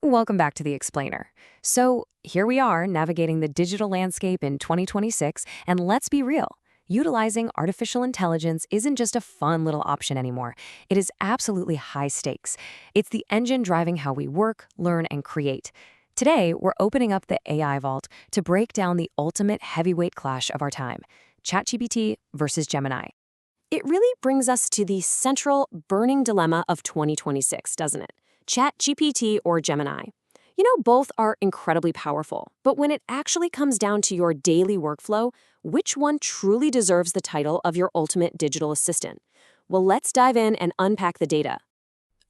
Welcome back to The Explainer. So, here we are navigating the digital landscape in 2026, and let's be real. Utilizing artificial intelligence isn't just a fun little option anymore. It is absolutely high stakes. It's the engine driving how we work, learn, and create. Today, we're opening up the AI vault to break down the ultimate heavyweight clash of our time, ChatGPT versus Gemini. It really brings us to the central burning dilemma of 2026, doesn't it? ChatGPT or Gemini. Both are incredibly powerful, but when it actually comes down to your daily workflow, which one truly deserves the title of your ultimate digital assistant? Well, let's dive in and unpack the data.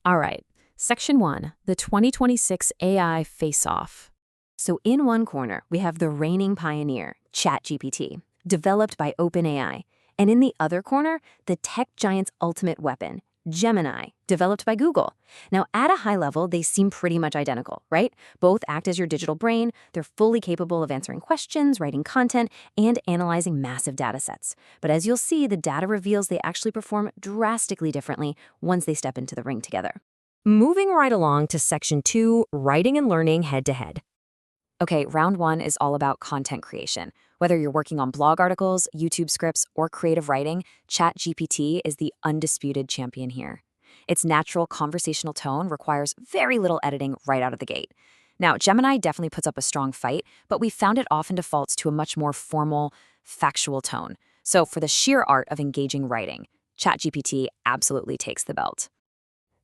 All right, Section 1, the 2026 AI Face-Off. So in one corner, we have the reigning pioneer, ChatGPT, developed by OpenAI. And in the other corner, the tech giant's ultimate weapon, Gemini, developed by Google. Now, at a high level, they seem pretty much identical, right? Both act as your digital brain. They're fully capable of answering questions, writing content, and analyzing massive data sets. But as you'll see, the data reveals they actually perform drastically differently once they step into the ring together. Moving right along to Section 2, writing and learning head-to-head. Okay, round 1 is all about content creation. Whether you're working on blog articles, YouTube scripts, or creative writing, ChatGPT is the undisputed champion here. Its natural conversational tone requires very little editing right out of the gate. Now, Gemini definitely puts up a strong fight, but we found it often defaults to a much more formal, factual tone. So for the sheer art of engaging writing, ChatGPT absolutely takes the belt.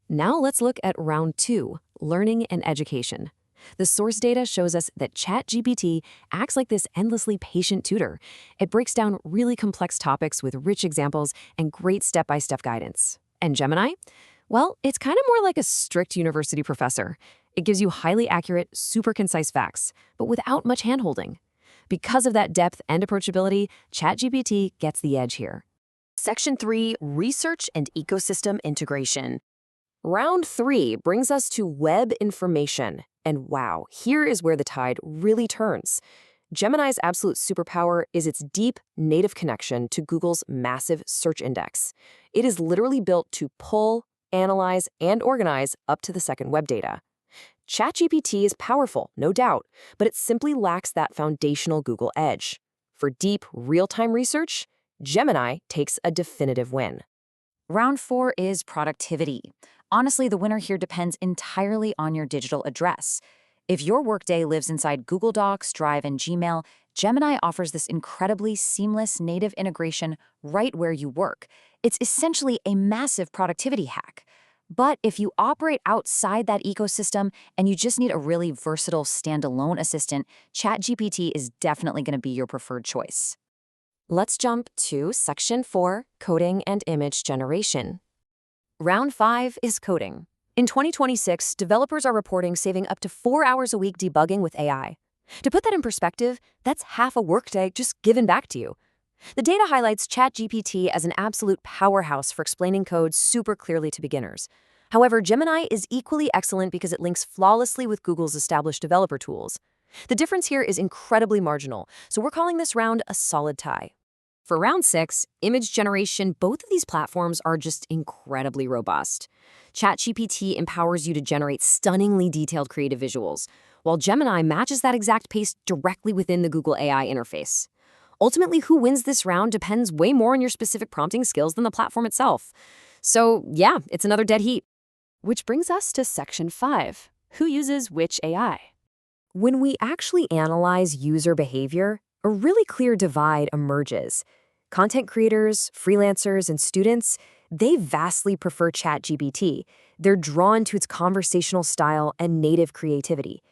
Now let's look at round 2, learning and education. The source data shows us that ChatGPT acts like this endlessly patient tutor. It breaks down really complex topics with rich examples and great step-by-step guidance. And Gemini? Well, it's kind of more like a strict university professor. It gives you highly accurate, super concise facts, but without much handholding. Because of that depth and approachability, ChatGPT gets the edge here. Section 3, research and ecosystem integration. Round 3 brings us to web information. And wow, here is where the tide really turns. Gemini's absolute superpower is its deep, native connection to Google's massive search index. It is literally built to pull, analyze, and organize up to the second web data. ChatGPT is powerful, no doubt, but it simply lacks that foundational Google edge. For deep, real-time research, Gemini takes a definitive win. Round 4 is productivity. Honestly, the winner here depends entirely on your digital address. If your workday lives inside Google Docs, Drive, and Gmail, Gemini offers this incredibly seamless native integration right where you work. It's essentially a massive productivity hack. But if you operate outside that ecosystem and you just need a really versatile standalone assistant, ChatGPT is definitely going to be your preferred choice. Let's jump to Section 4, coding and image generation. Round 5 is coding. In 2026, developers are reporting saving up to 4 hours a week debugging with AI. To put that in perspective, that's half a workday just given back to you. The data highlights ChatGPT as an absolute powerhouse for explaining code super clearly to beginners. However, Gemini is equally excellent because it links flawlessly with Google's established developer tools. The difference here is incredibly marginal, so we're calling this round a solid tie. For round 6, image generation, both of these platforms are just incredibly robust. ChatGPT empowers you to generate stunningly detailed creative visuals, while Gemini matches that exact pace directly within the Google AI interface. Ultimately, who wins this round depends way more on your specific prompting skills than the platform itself. So yeah, it's another dead heat. Which brings us to Section 5, who uses which AI? When we actually analyze user behavior, a really clear divide emerges. Content creators, freelancers, and students, they vastly prefer ChatGPT. They're drawn to its conversational style and native creativity.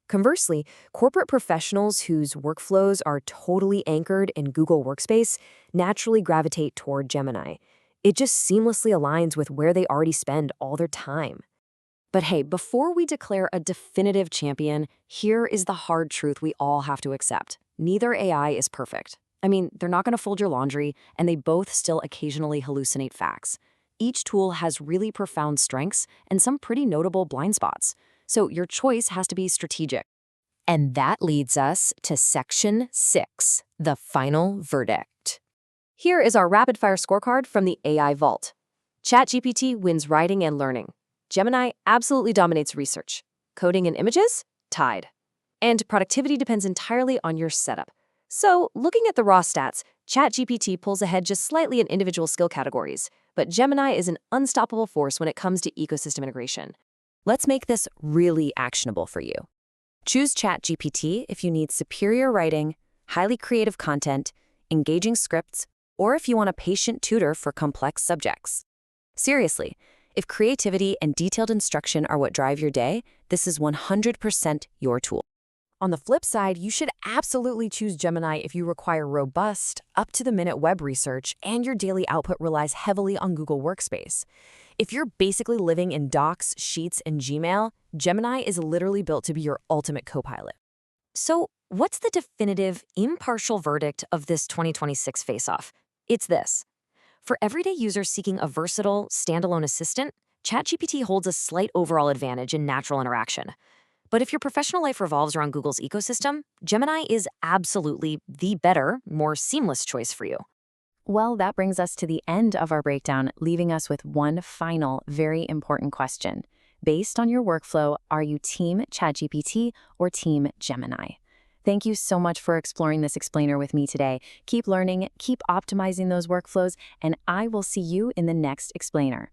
Conversely, corporate professionals whose workflows are totally anchored in Google Workspace naturally gravitate toward Gemini. It just seamlessly aligns with where they already spend all their time. But hey, before we declare a definitive champion, here is the hard truth we all have to accept. Neither AI is perfect. I mean, they're not going to fold your laundry, and they both still occasionally hallucinate facts. Each tool has really profound strengths and some pretty notable blind spots. So your choice has to be strategic. And that leads us to Section 6, the final verdict. Here is our rapid-fire scorecard from the AI Vault. ChatGPT wins writing and learning. Gemini absolutely dominates research. Coding and images? Tied. And productivity depends entirely on your setup. So, looking at the raw stats, ChatGPT pulls ahead just slightly in individual skill categories, but Gemini is an unstoppable force when it comes to ecosystem integration. Let's make this really actionable for you. Choose ChatGPT if you need superior writing, highly creative content, engaging scripts, or if you want a patient tutor for complex subjects. Seriously, if creativity and detailed instruction are what drive your day, this is 100% your tool. On the flip side, you should absolutely choose Gemini if you require robust, up-to-the-minute web research and your daily output relies heavily on Google Workspace. If you're basically living in Docs, Sheets, and Gmail, Gemini is literally built to be your ultimate co-pilot. So, what's the definitive, impartial verdict of this 2026 face-off? It's this. For everyday users seeking a versatile, standalone assistant, ChatGPT holds a slight overall advantage in natural interaction. But if your professional life revolves around Google's ecosystem, Gemini is absolutely the better, more seamless choice for you. Well, that brings us to the end of our breakdown, leaving us with one final, very important question. Based on your workflow, are you Team ChatGPT or Team Gemini? Thank you so much for exploring this explainer with me today. Keep learning, keep optimizing those workflows, and I will see you in the next explainer.